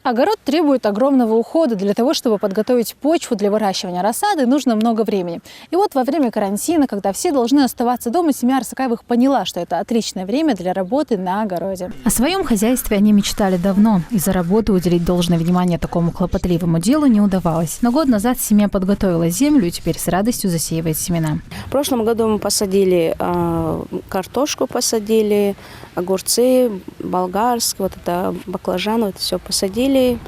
Огород требует огромного ухода. Для того, чтобы подготовить почву для выращивания рассады, нужно много времени. И вот во время карантина, когда все должны оставаться дома, семья Арсакаевых поняла, что это отличное время для работы на огороде. О своем хозяйстве они мечтали давно. Из-за работы уделить должное внимание такому хлопотливому делу не удавалось. Но год назад семья подготовила землю и теперь с радостью засеивает семена. В прошлом году мы посадили картошку, посадили огурцы, болгарские, вот это баклажаны, это все посадили.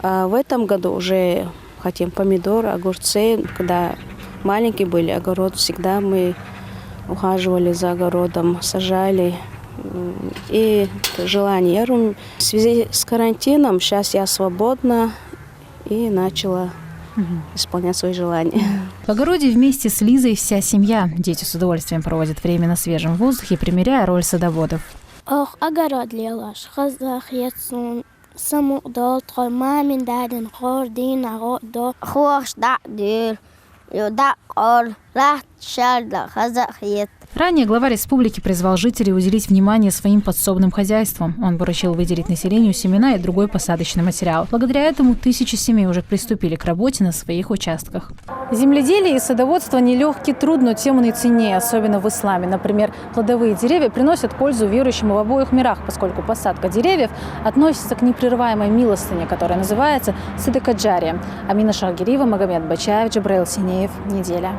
В этом году уже хотим помидоры, огурцы. Когда маленькие были, огород всегда мы ухаживали за огородом, сажали. И желание. В связи с карантином сейчас я свободна и начала исполнять свои желания. В огороде вместе с Лизой вся семья. Дети с удовольствием проводят время на свежем воздухе, примеряя роль садоводов. Огород лелаш, хазах яцун, саму долтро, мамин даден, хордин, до хош да дыр, да ор, рахт шарда, хазах яц. Ранее глава республики призвал жителей уделить внимание своим подсобным хозяйствам. Он поручил выделить населению семена и другой посадочный материал. Благодаря этому тысячи семей уже приступили к работе на своих участках. Земледелие и садоводство – нелегкий труд, но тем он и ценнее, особенно в исламе. Например, плодовые деревья приносят пользу верующим в обоих мирах, поскольку посадка деревьев относится к непрерываемой милостыне, которая называется садака джария. Амина Шагириева, Магомед Бачаев, Джабраил Синеев. Неделя.